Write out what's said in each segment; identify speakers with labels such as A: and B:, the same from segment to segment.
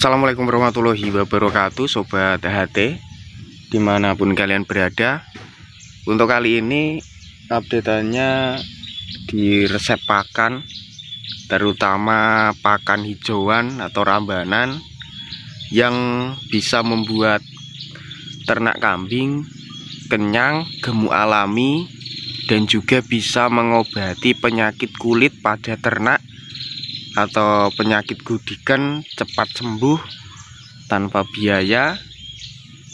A: Assalamualaikum warahmatullahi wabarakatuh, Sobat HT dimanapun kalian berada. Untuk kali ini updateannya di resep pakan, terutama pakan hijauan atau rambanan yang bisa membuat ternak kambing kenyang, gemuk alami, dan juga bisa mengobati penyakit kulit pada ternak atau penyakit gudikan cepat sembuh tanpa biaya.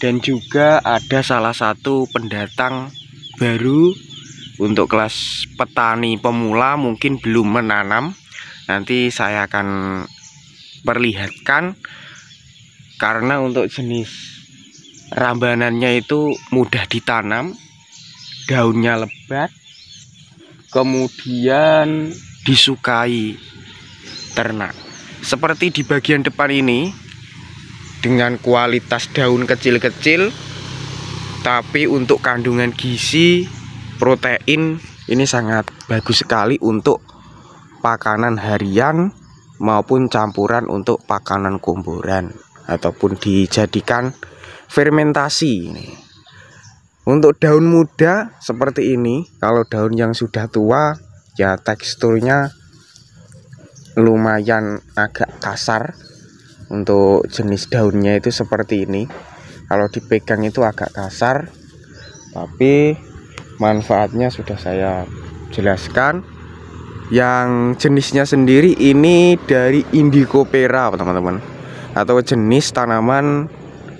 A: Dan juga ada salah satu pendatang baru untuk kelas petani pemula, mungkin belum menanam. Nanti saya akan perlihatkan, karena untuk jenis rambanannya itu mudah ditanam, daunnya lebat, kemudian disukai ternak. Seperti di bagian depan ini, dengan kualitas daun kecil-kecil, tapi untuk kandungan gizi, protein ini sangat bagus sekali untuk pakanan harian maupun campuran untuk pakanan komboran ataupun dijadikan fermentasi. Untuk daun muda seperti ini, kalau daun yang sudah tua ya teksturnya lumayan agak kasar. Untuk jenis daunnya itu seperti ini, kalau dipegang itu agak kasar, tapi manfaatnya sudah saya jelaskan. Yang jenisnya sendiri ini dari Indigopera teman-teman, atau jenis tanaman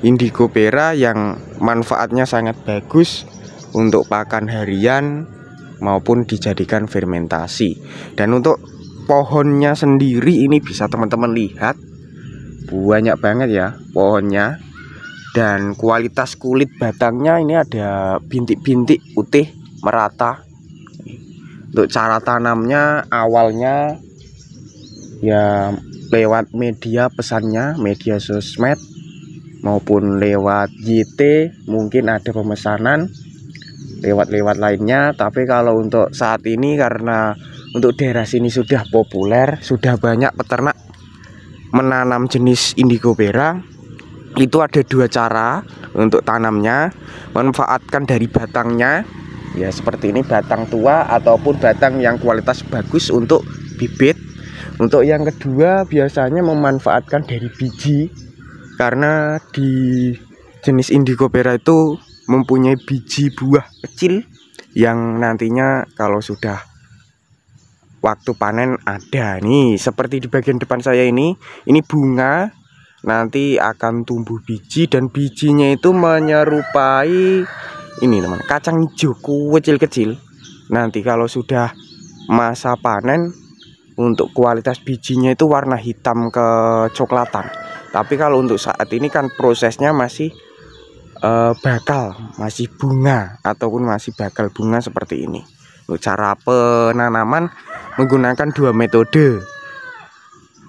A: Indigopera yang manfaatnya sangat bagus untuk pakan harian maupun dijadikan fermentasi. Dan untuk pohonnya sendiri ini bisa teman-teman lihat, banyak banget ya pohonnya, dan kualitas kulit batangnya ini ada bintik-bintik putih merata. Untuk cara tanamnya, awalnya ya lewat media pesannya, media sosmed maupun lewat YT, mungkin ada pemesanan lewat lainnya. Tapi kalau untuk saat ini, karena untuk daerah sini sudah populer, sudah banyak peternak menanam jenis Indigopera, itu ada dua cara untuk tanamnya. Manfaatkan dari batangnya, ya seperti ini, batang tua ataupun batang yang kualitas bagus untuk bibit. Untuk yang kedua biasanya memanfaatkan dari biji, karena di jenis Indigopera itu mempunyai biji buah kecil yang nantinya kalau sudah waktu panen ada nih. Seperti di bagian depan saya ini bunga, nanti akan tumbuh biji, dan bijinya itu menyerupai ini teman, kacang hijau kecil-kecil. Nanti kalau sudah masa panen, untuk kualitas bijinya itu warna hitam kecoklatan. Tapi kalau untuk saat ini kan prosesnya masih masih bunga ataupun masih bakal bunga seperti ini. Untuk cara penanaman menggunakan dua metode.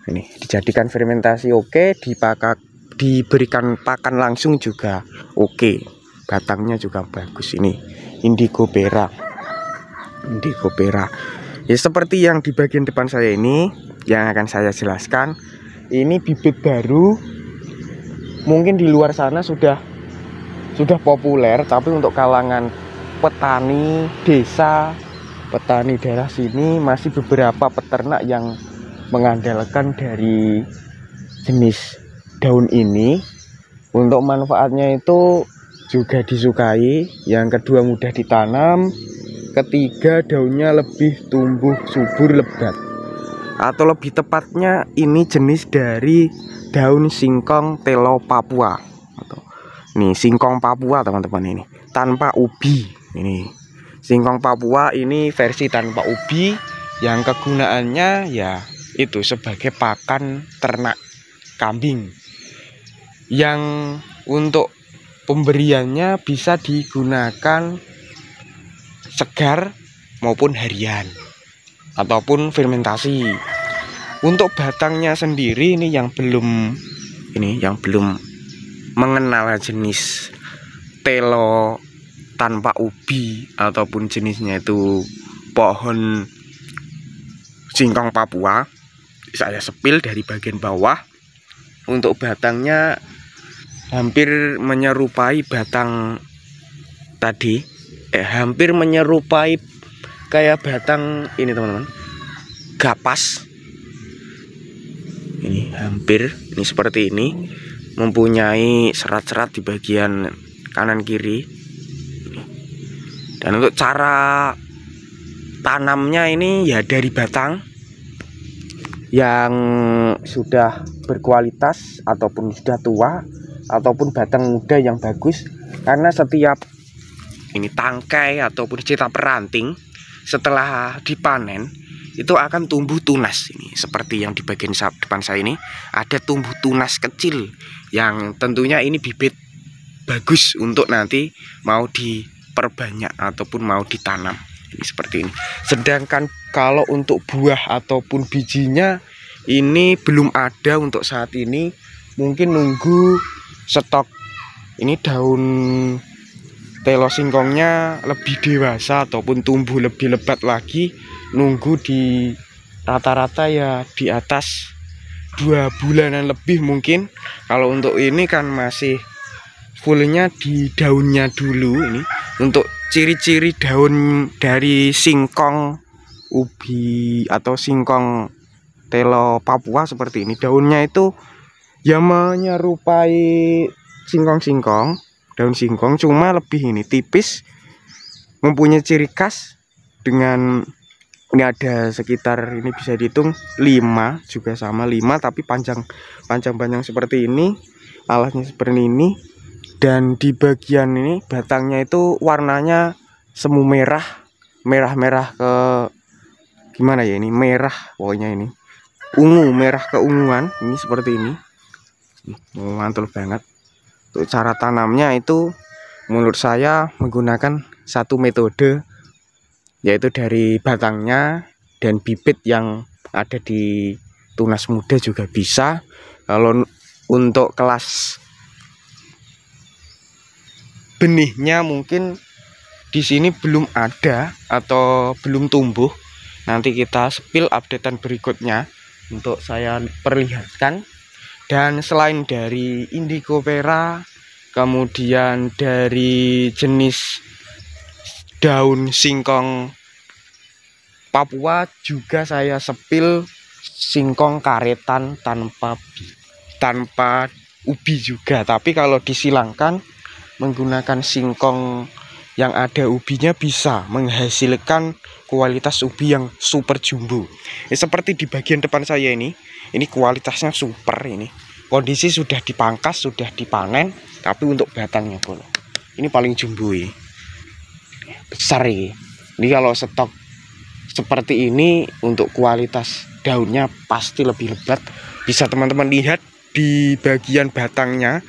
A: Ini dijadikan fermentasi oke, diberikan pakan langsung juga oke. Batangnya juga bagus ini, Indigopera. Ya seperti yang di bagian depan saya ini yang akan saya jelaskan. Ini bibit baru, mungkin di luar sana sudah populer, tapi untuk kalangan petani desa, petani daerah sini, masih beberapa peternak yang mengandalkan dari jenis daun ini. Untuk manfaatnya itu juga disukai. Yang kedua mudah ditanam. Ketiga daunnya lebih tumbuh subur, lebat. Atau lebih tepatnya ini jenis dari daun singkong telo Papua. Nih singkong Papua teman-teman, ini tanpa ubi. Ini singkong Papua ini versi tanpa ubi, yang kegunaannya ya itu sebagai pakan ternak kambing, yang untuk pemberiannya bisa digunakan segar maupun harian ataupun fermentasi. Untuk batangnya sendiri ini yang belum mengenal jenis telo tanpa ubi ataupun jenisnya itu pohon singkong Papua, saya sepil dari bagian bawah. untuk batangnya hampir menyerupai batang tadi, hampir menyerupai kayak batang ini teman-teman, gapas. Ini hampir, ini seperti ini, mempunyai serat-serat di bagian kanan kiri. Dan untuk cara tanamnya ini ya dari batang yang sudah berkualitas ataupun sudah tua ataupun batang muda yang bagus, karena setiap ini tangkai ataupun cetak peranting setelah dipanen itu akan tumbuh tunas. Ini seperti yang di bagian depan saya ini ada tumbuh tunas kecil yang tentunya ini bibit bagus untuk nanti mau diperbanyak ataupun mau ditanam. Ini seperti ini. Sedangkan kalau untuk buah ataupun bijinya ini belum ada untuk saat ini, mungkin nunggu stok ini daun telo singkongnya lebih dewasa ataupun tumbuh lebih lebat lagi, nunggu di rata-rata ya di atas 2 bulanan lebih mungkin. Kalau untuk ini kan masih fullnya di daunnya dulu. Ini untuk ciri-ciri daun dari singkong ubi atau singkong telo Papua seperti ini. Daunnya itu ya menyerupai singkong-singkong, daun singkong, cuma lebih ini tipis, mempunyai ciri khas dengan ini ada sekitar, ini bisa dihitung 5, juga sama 5, tapi panjang seperti ini, alasnya seperti ini. Dan di bagian ini batangnya itu warnanya semu merah ke gimana ya, ini merah pokoknya, ini ungu, merah keunguan, ini seperti ini. Mantul banget. Untuk cara tanamnya itu menurut saya menggunakan satu metode, yaitu dari batangnya dan bibit yang ada di tunas muda juga bisa. Kalau untuk kelas benihnya mungkin di sini belum ada atau belum tumbuh. Nanti kita spill updatean berikutnya untuk saya perlihatkan. Dan selain dari indigo vera, kemudian dari jenis daun singkong Papua, juga saya spill singkong karetan tanpa ubi juga. Tapi kalau disilangkan menggunakan singkong yang ada ubinya bisa menghasilkan kualitas ubi yang super jumbo. Seperti di bagian depan saya ini kualitasnya super. Ini kondisi sudah dipangkas, sudah dipanen, tapi untuk batangnya boleh. Ini paling jumbo ini. Besar ini. Ini kalau stok seperti ini untuk kualitas daunnya pasti lebih lebat. Bisa teman-teman lihat di bagian batangnya,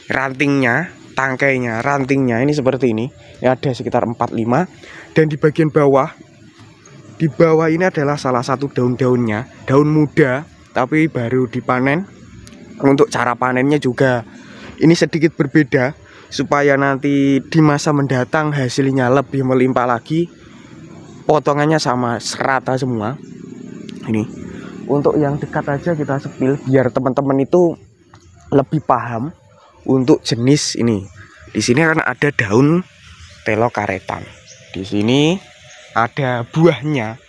A: rantingnya, tangkainya, rantingnya ini seperti ini. Ini ada sekitar 4-5. Dan di bagian bawah, ini adalah salah satu daun-daunnya, daun muda tapi baru dipanen. Untuk cara panennya juga ini sedikit berbeda supaya nanti di masa mendatang hasilnya lebih melimpah lagi. Potongannya sama serata semua. Ini untuk yang dekat aja kita spill biar teman-teman itu lebih paham untuk jenis ini. Di sini kan ada daun telo karetan. Di sini ada buahnya,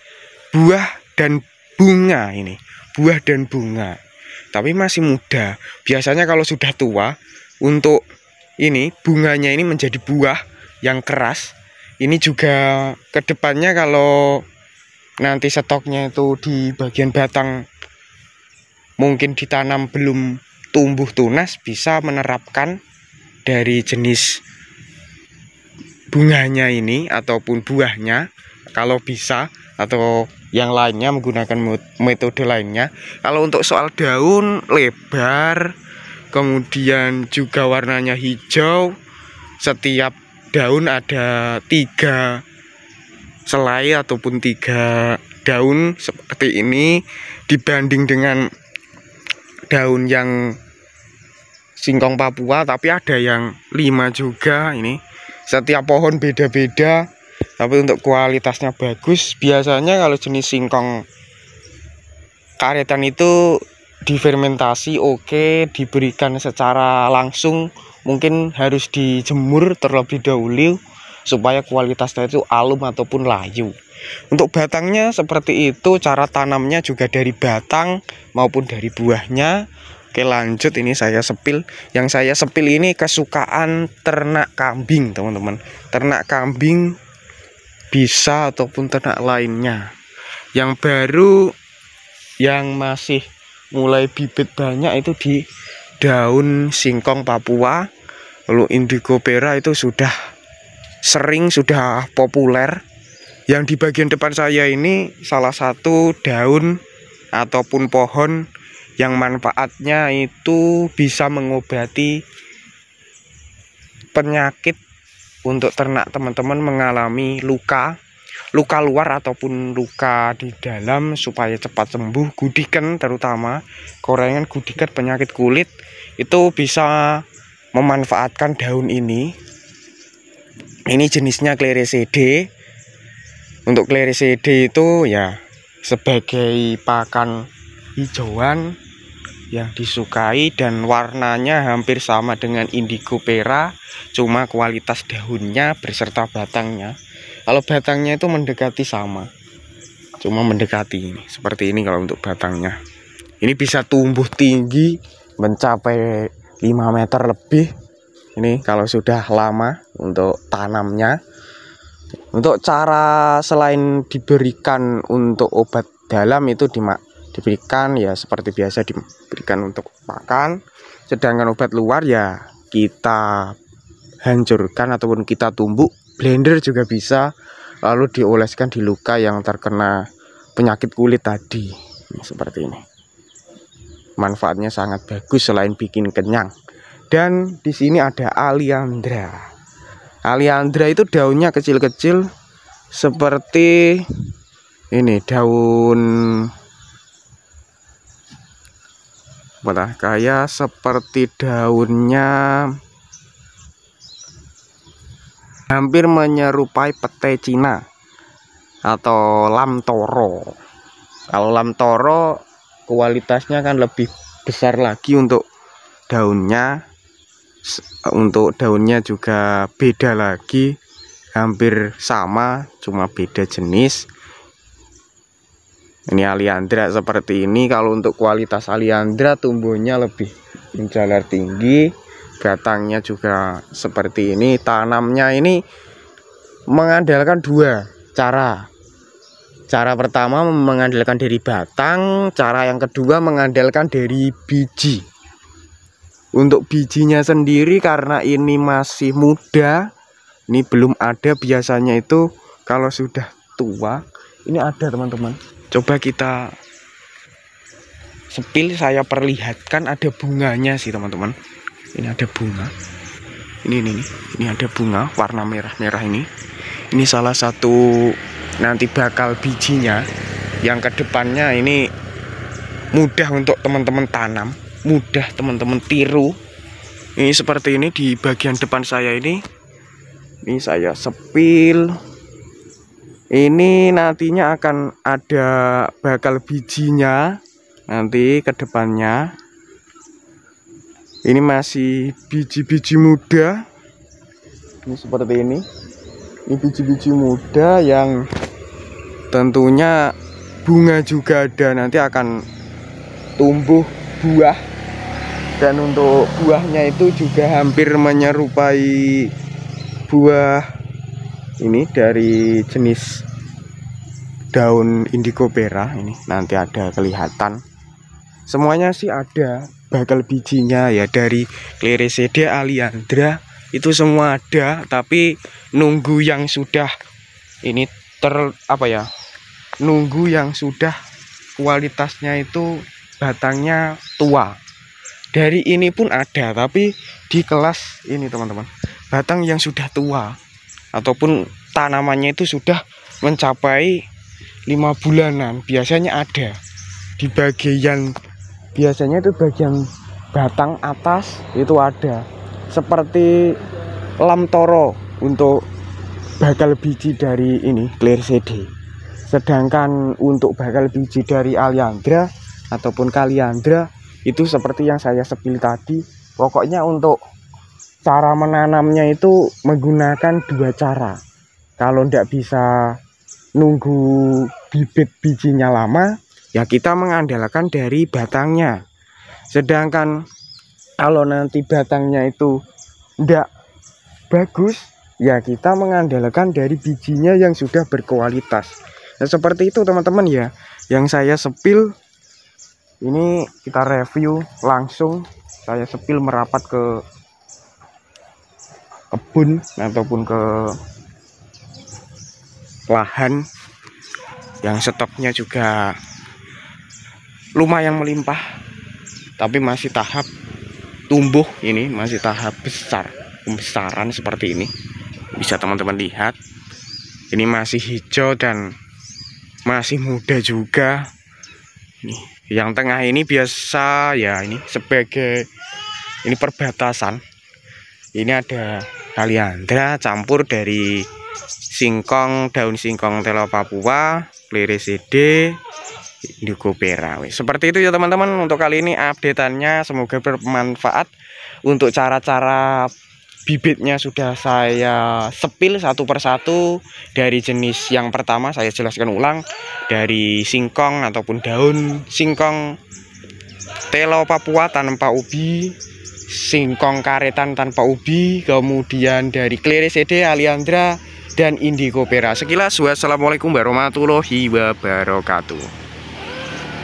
A: buah dan bunga ini, buah dan bunga. Tapi masih muda. Biasanya kalau sudah tua, untuk ini bunganya ini menjadi buah yang keras. Ini juga kedepannya kalau nanti stoknya itu di bagian batang mungkin ditanam belum tumbuh tunas, bisa menerapkan dari jenis bunganya ini ataupun buahnya kalau bisa, atau yang lainnya menggunakan metode lainnya. Kalau untuk soal daun lebar, kemudian juga warnanya hijau, setiap daun ada 3 selai ataupun 3 daun seperti ini, dibanding dengan daun yang singkong Papua, tapi ada yang 5 juga. Ini setiap pohon beda-beda, tapi untuk kualitasnya bagus. Biasanya kalau jenis singkong karetan itu difermentasi oke, diberikan secara langsung, mungkin harus dijemur terlebih dahulu supaya kualitasnya itu alum ataupun layu. Untuk batangnya seperti itu, cara tanamnya juga dari batang maupun dari buahnya. Oke, lanjut, ini saya sepil. Yang saya sepil ini kesukaan ternak kambing, teman-teman. Ternak kambing bisa ataupun ternak lainnya. Yang baru, yang masih mulai bibit banyak itu di daun singkong Papua. Lalu indigo pera itu sudah sering, sudah populer. Yang di bagian depan saya ini salah satu daun ataupun pohon yang manfaatnya itu bisa mengobati penyakit untuk ternak teman-teman mengalami luka luar ataupun luka di dalam, supaya cepat sembuh. Gudikan terutama, korengan, gudikan, penyakit kulit, itu bisa memanfaatkan daun ini. Ini jenisnya Clerecidea. Untuk Clerecidea itu ya sebagai pakan hijauan yang disukai dan warnanya hampir sama dengan indigo pera, cuma kualitas daunnya beserta batangnya. Kalau batangnya itu mendekati sama, cuma mendekati ini seperti ini. Kalau untuk batangnya ini bisa tumbuh tinggi mencapai 5 meter lebih. Ini kalau sudah lama untuk tanamnya. Untuk cara selain diberikan untuk obat dalam itu diberikan ya seperti biasa, diberikan untuk pakan. Sedangkan obat luar ya kita hancurkan ataupun kita tumbuk, blender juga bisa, lalu dioleskan di luka yang terkena penyakit kulit tadi. Seperti ini. Manfaatnya sangat bagus selain bikin kenyang. Dan di sini ada Alliandra. Alliandra itu daunnya kecil-kecil seperti ini, daun kayak seperti daunnya hampir menyerupai pete Cina atau lam toro. Kalau lam toro kualitasnya kan lebih besar lagi untuk daunnya. Untuk daunnya juga beda lagi, hampir sama, cuma beda jenis. Ini Alliandra seperti ini. Kalau untuk kualitas Alliandra, tumbuhnya lebih menjalar tinggi, batangnya juga seperti ini. Tanamnya ini mengandalkan dua cara. Cara pertama mengandalkan dari batang, cara yang kedua mengandalkan dari biji. Untuk bijinya sendiri karena ini masih muda, ini belum ada. Biasanya itu kalau sudah tua, ini ada teman-teman. Coba kita sepil, saya perlihatkan, ada bunganya sih teman-teman. Ini ada bunga. Ini ada bunga warna merah-merah ini. Ini salah satu nanti bakal bijinya yang kedepannya ini mudah untuk teman-teman tanam. Mudah teman-teman tiru. Ini seperti ini di bagian depan saya ini. Ini saya sepil. Ini nantinya akan ada bakal bijinya nanti ke depannya. Ini masih biji-biji muda. Ini seperti ini. Ini biji-biji muda yang tentunya bunga juga ada, nanti akan tumbuh buah. Dan untuk buahnya itu juga hampir menyerupai buah ini dari jenis daun indigo pera. Ini nanti ada kelihatan. Semuanya sih ada bakal bijinya ya, dari Clerecidea, Alliandra itu semua ada, tapi nunggu yang sudah ini nunggu yang sudah kualitasnya itu batangnya tua. Dari ini pun ada, tapi di kelas ini teman-teman, batang yang sudah tua ataupun tanamannya itu sudah mencapai 5 bulanan biasanya ada. Di bagian biasanya itu bagian batang atas itu ada, seperti lam toro untuk bakal biji dari ini Clerecidea. Sedangkan untuk bakal biji dari Alliandra ataupun kaliandra itu seperti yang saya sepil tadi. Pokoknya untuk cara menanamnya itu menggunakan 2 cara. Kalau tidak bisa nunggu bibit bijinya lama, ya kita mengandalkan dari batangnya. Sedangkan kalau nanti batangnya itu tidak bagus, ya kita mengandalkan dari bijinya yang sudah berkualitas. Nah, seperti itu teman-teman ya, yang saya sepil. Ini kita review langsung, saya sepil merapat ke kebun ataupun ke lahan yang stoknya juga lumayan melimpah, tapi masih tahap tumbuh. Ini masih tahap pembesaran seperti ini. Bisa teman-teman lihat, ini masih hijau dan masih muda juga. Ini yang tengah ini biasa ya, ini sebagai ini perbatasan. Ini ada kaliandra campur dari singkong, daun singkong telo Papua, Clerecidea, Indigo Vera. Seperti itu ya teman-teman untuk kali ini updateannya, semoga bermanfaat. Untuk cara-cara bibitnya sudah saya sepil satu persatu. Dari jenis yang pertama saya jelaskan ulang, dari singkong ataupun daun singkong telo Papua tanpa ubi, singkong karetan tanpa ubi, kemudian dari Clerecidea, Aliandra, dan Indigo Vera. Sekilas, wassalamualaikum warahmatullahi wabarakatuh.